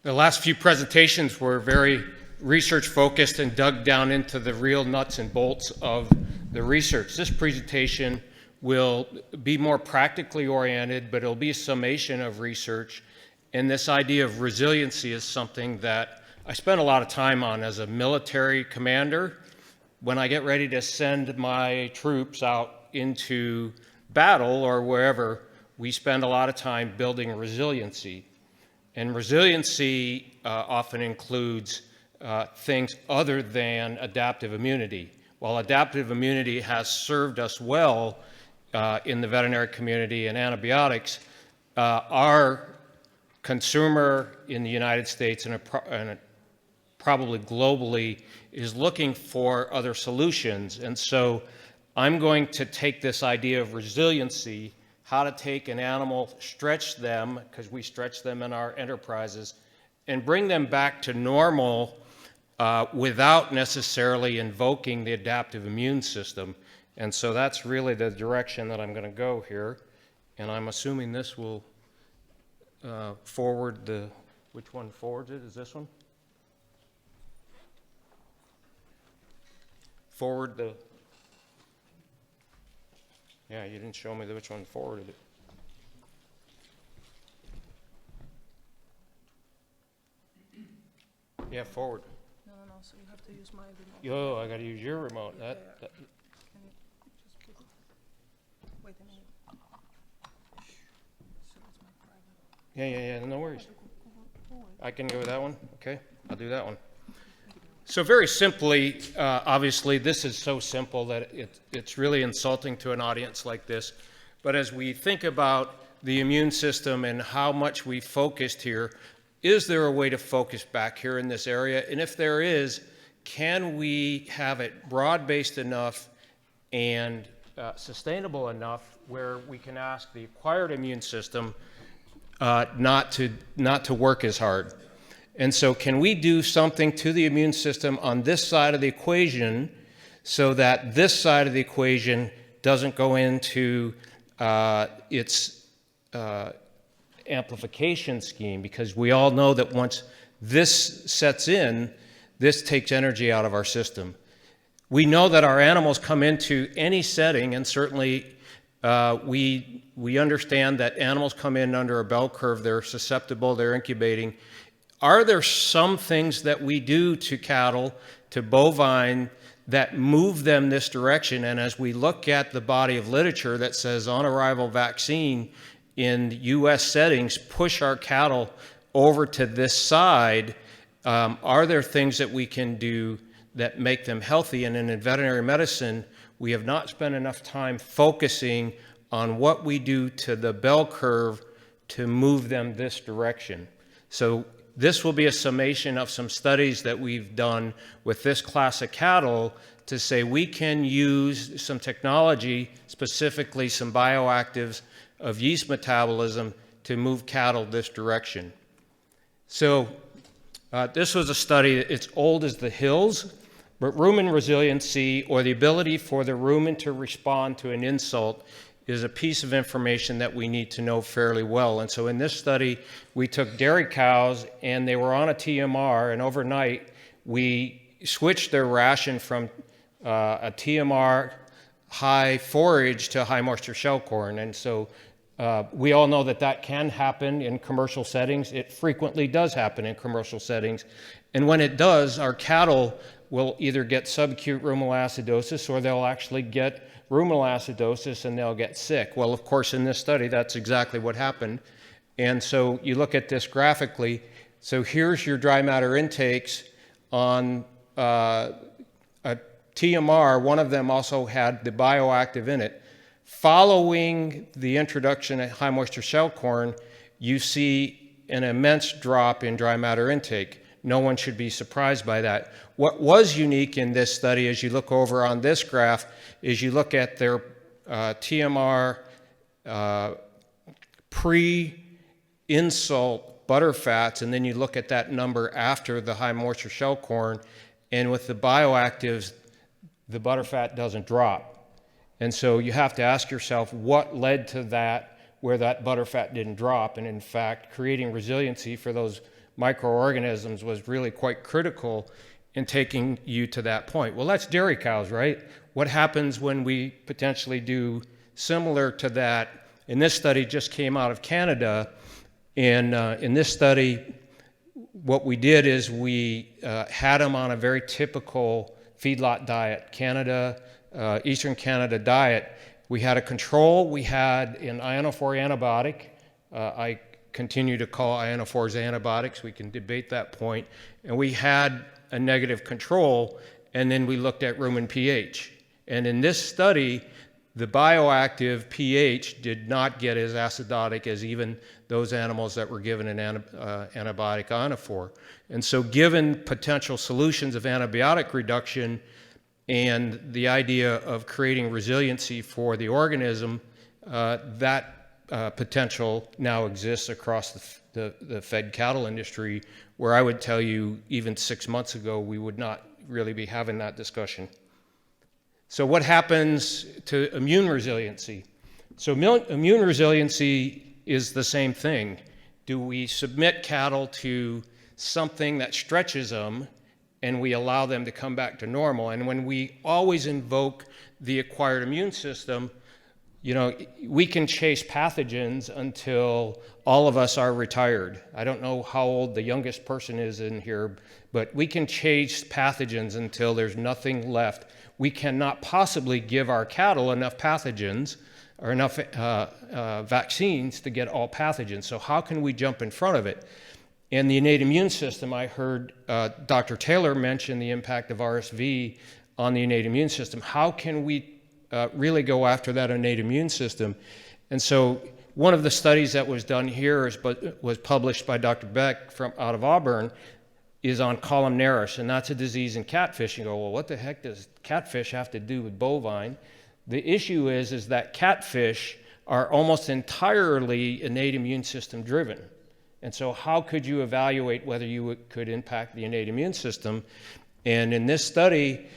The last few presentations were very research focused and dug down into the real nuts and bolts of the research. This presentation will be more practically oriented, but it'll be a summation of research. And this idea of resiliency is something that I spent a lot of time on as a military commander. When I get ready to send my troops out into battle or wherever, we spend a lot of time building resiliency. And resiliency often includes things other than adaptive immunity. While adaptive immunity has served us well in the veterinary community and antibiotics, our consumer in the United States and probably globally is looking for other solutions. And so I'm going to take this idea of resiliency, how to take an animal, stretch them, because we stretch them in our enterprises, and bring them back to normal without necessarily invoking the adaptive immune system. And so that's really the direction that I'm going to go here. And I'm assuming this will forward the, which one forwards it? Is this one? Forward the, yeah, you didn't show me which one forwarded it. Yeah, forward. No, so you have to use my remote. Yo, I got to use your remote. Can you just put it? Wait a minute. So it's my private. Yeah, no worries. I can go with that one. Okay, I'll do that one. So very simply, obviously, this is so simple that it's really insulting to an audience like this. But as we think about the immune system and how much we focused here, is there a way to focus back here in this area? And if there is, can we have it broad-based enough and sustainable enough where we can ask the acquired immune system not to work as hard? And so can we do something to the immune system on this side of the equation so that this side of the equation doesn't go into its amplification scheme? Because we all know that once this sets in, this takes energy out of our system. We know that our animals come into any setting, and certainly we understand that animals come in under a bell curve. They're susceptible, they're incubating. Are there some things that we do to cattle, to bovine, that move them this direction? And as we look at the body of literature that says on-arrival vaccine in U.S. settings, push our cattle over to this side, are there things that we can do that make them healthy? And in veterinary medicine, we have not spent enough time focusing on what we do to the bell curve to move them this direction. So this will be a summation of some studies that we've done with this class of cattle to say we can use some technology, specifically some bioactives of yeast metabolism, to move cattle this direction. So this was a study, it's old as the hills, but rumen resiliency, or the ability for the rumen to respond to an insult, is a piece of information that we need to know fairly well. And so in this study, we took dairy cows and they were on a TMR, and overnight we switched their ration from a TMR high forage to high moisture shell corn. And so we all know that that can happen in commercial settings. It frequently does happen in commercial settings. And when it does, our cattle will either get subacute ruminal acidosis, or they'll actually get ruminal acidosis and they'll get sick. Well, of course, in this study, that's exactly what happened. And so you look at this graphically. So here's your dry matter intakes on a TMR. One of them also had the bioactive in it. Following the introduction of high moisture shell corn, you see an immense drop in dry matter intake. No one should be surprised by that. What was unique in this study, as you look over on this graph, is you look at their TMR pre-insult butterfats, and then you look at that number after the high moisture shell corn, and with the bioactives, the butterfat doesn't drop. And so you have to ask yourself what led to that, where that butterfat didn't drop, and in fact, creating resiliency for those microorganisms was really quite critical in taking you to that point. Well, that's dairy cows, right? What happens when we potentially do similar to that? And this study just came out of Canada. And in this study, what we did is we had them on a very typical feedlot diet, Eastern Canada diet. We had a control. We had an ionophore antibiotic. I continue to call ionophores antibiotics. We can debate that point. And we had a negative control, and then we looked at rumen pH. And in this study, the bioactive pH did not get as acidotic as even those animals that were given an antibiotic ionophore. And so given potential solutions of antibiotic reduction and the idea of creating resiliency for the organism, that potential now exists across the fed cattle industry, where I would tell you even 6 months ago we would not really be having that discussion. So what happens to immune resiliency? So immune resiliency is the same thing. Do we submit cattle to something that stretches them and we allow them to come back to normal? And when we always invoke the acquired immune system, you know, we can chase pathogens until all of us are retired. I don't know how old the youngest person is in here, but we can chase pathogens until there's nothing left. We cannot possibly give our cattle enough pathogens or enough vaccines to get all pathogens. So how can we jump in front of it? In the innate immune system, I heard Dr. Taylor mention the impact of RSV on the innate immune system. How can we really go after that innate immune system? And so one of the studies that was done here was published by Dr. Beck out of Auburn, is on columnaris, and that's a disease in catfish. You go, well, what the heck does catfish have to do with bovine? The issue is that catfish are almost entirely innate immune system driven. And so how could you evaluate whether you could impact the innate immune system? And in this study,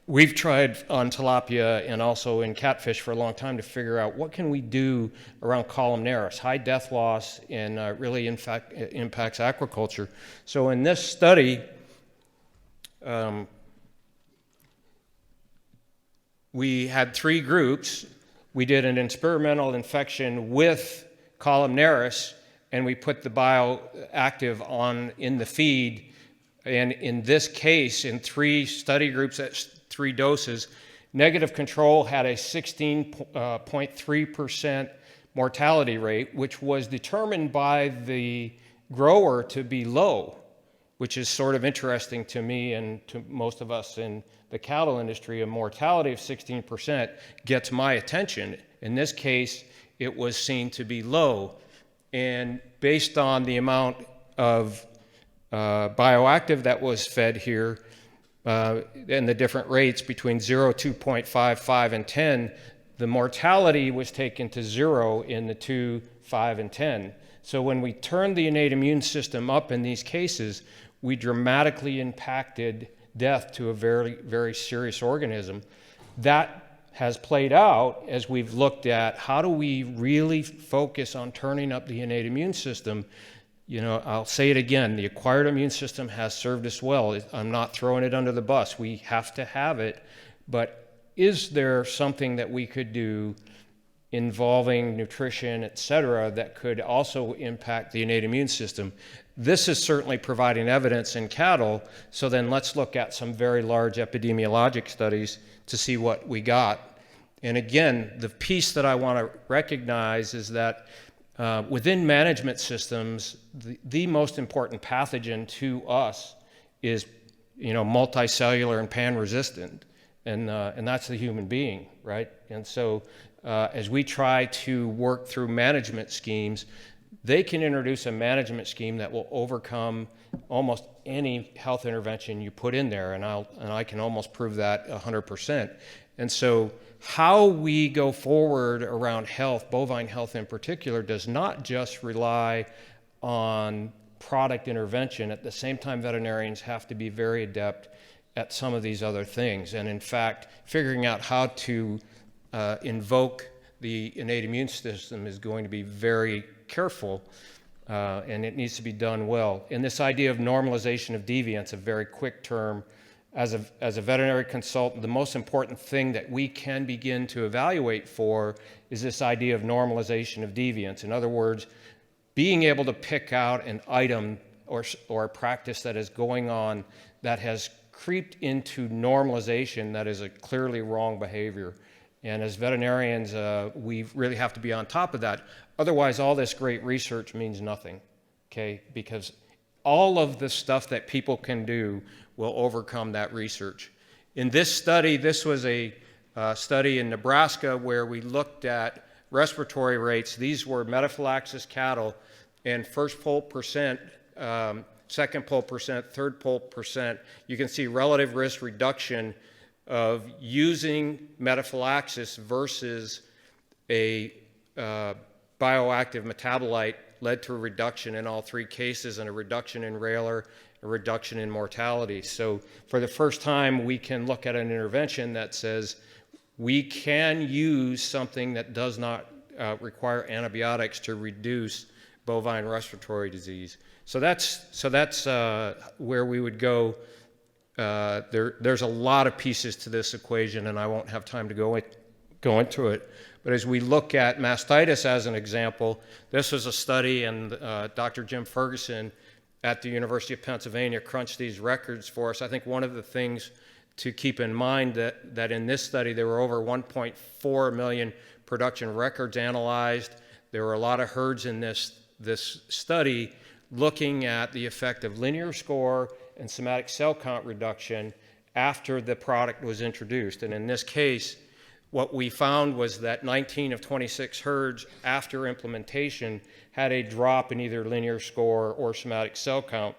we've tried on tilapia and also in catfish for a long time to figure out what can we do around columnaris, high death loss, and really impacts aquaculture. So in this study, we had 3 groups. We did an experimental infection with columnaris, and we put the bioactive on in the feed. And in this case, in 3 study groups at 3 doses, negative control had a 16.3% mortality rate, which was determined by the grower to be low, which is sort of interesting to me and to most of us in the cattle industry. A mortality of 16% gets my attention. In this case, it was seen to be low. And based on the amount of bioactive that was fed here, and the different rates between 0, 2.55, and 10, the mortality was taken to 0 in the 2, 5, and 10. So when we turned the innate immune system up in these cases, we dramatically impacted death to a very, very serious organism. That has played out as we've looked at how do we really focus on turning up the innate immune system. You know, I'll say it again, the acquired immune system has served us well. I'm not throwing it under the bus. We have to have it. But is there something that we could do involving nutrition, et cetera, that could also impact the innate immune system? This is certainly providing evidence in cattle. So then let's look at some very large epidemiologic studies to see what we got. And again, the piece that I want to recognize is that within management systems, the most important pathogen to us is, you know, multicellular and pan-resistant, and that's the human being, right? And so as we try to work through management schemes, they can introduce a management scheme that will overcome almost any health intervention you put in there, and I can almost prove that 100%. And so how we go forward around health, bovine health in particular, does not just rely on product intervention. At the same time, veterinarians have to be very adept at some of these other things. And in fact, figuring out how to invoke the innate immune system is going to be very careful. and it needs to be done well. And this idea of normalization of deviance, a very quick term, as a veterinary consultant, the most important thing that we can begin to evaluate for is this idea of normalization of deviance. In other words, being able to pick out an item or a practice that is going on that has creeped into normalization that is a clearly wrong behavior. And as veterinarians, we really have to be on top of that. Otherwise, all this great research means nothing, okay? Because all of the stuff that people can do will overcome that research. In this study, this was a study in Nebraska where we looked at respiratory rates. These were metaphylaxis cattle, and first poult percent, second poult percent, third poult percent. You can see relative risk reduction of using metaphylaxis versus a bioactive metabolite led to a reduction in all three cases, and a reduction in railer, a reduction in mortality. So for the first time, we can look at an intervention that says we can use something that does not require antibiotics to reduce bovine respiratory disease. So that's where we would go. There's a lot of pieces to this equation, and I won't have time to go into it. But as we look at mastitis as an example, this was a study, and Dr. Jim Ferguson at the University of Pennsylvania crunched these records for us. I think one of the things to keep in mind that in this study there were over 1.4 million production records analyzed. There were a lot of herds in this study looking at the effect of linear score and somatic cell count reduction after the product was introduced. And in this case, what we found was that 19 of 26 herds after implementation had a drop in either linear score or somatic cell count.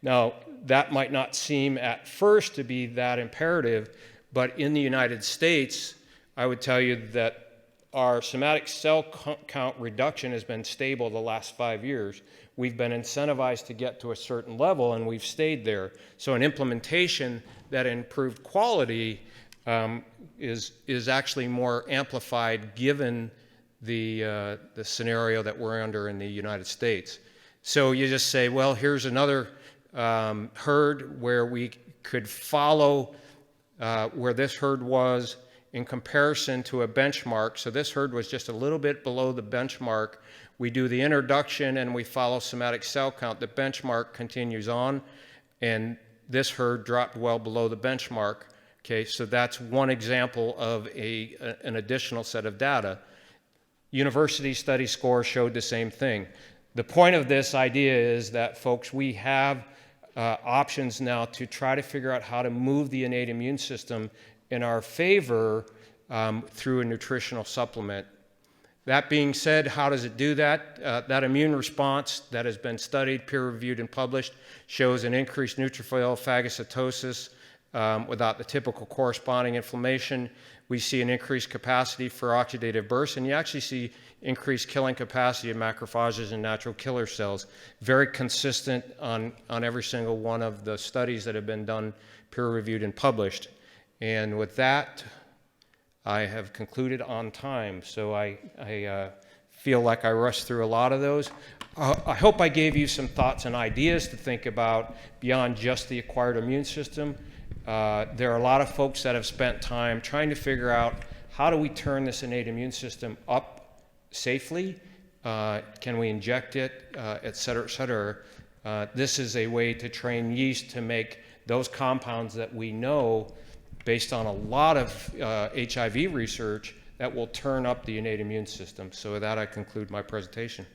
Now, that might not seem at first to be that imperative, but in the United States, I would tell you that our somatic cell count reduction has been stable the last 5 years. We've been incentivized to get to a certain level, and we've stayed there. So an implementation that improved quality is actually more amplified given the scenario that we're under in the United States. So you just say, well, here's another herd where we could follow where this herd was in comparison to a benchmark. So this herd was just a little bit below the benchmark. We do the introduction and we follow somatic cell count. The benchmark continues on, and this herd dropped well below the benchmark. Okay, so that's one example of an additional set of data. University study score showed the same thing. The point of this idea is that, folks, we have options now to try to figure out how to move the innate immune system in our favor through a nutritional supplement. That being said, how does it do that? That immune response that has been studied, peer-reviewed, and published shows an increased neutrophil phagocytosis without the typical corresponding inflammation. We see an increased capacity for oxidative bursts, and you actually see increased killing capacity of macrophages and natural killer cells. Very consistent on every single one of the studies that have been done, peer-reviewed, and published. And with that, I have concluded on time, so I feel like I rushed through a lot of those. I hope I gave you some thoughts and ideas to think about beyond just the acquired immune system. There are a lot of folks that have spent time trying to figure out how do we turn this innate immune system up safely? Can we inject it, et cetera, et cetera. This is a way to train yeast to make those compounds that we know, based on a lot of HIV research, that will turn up the innate immune system. So with that, I conclude my presentation.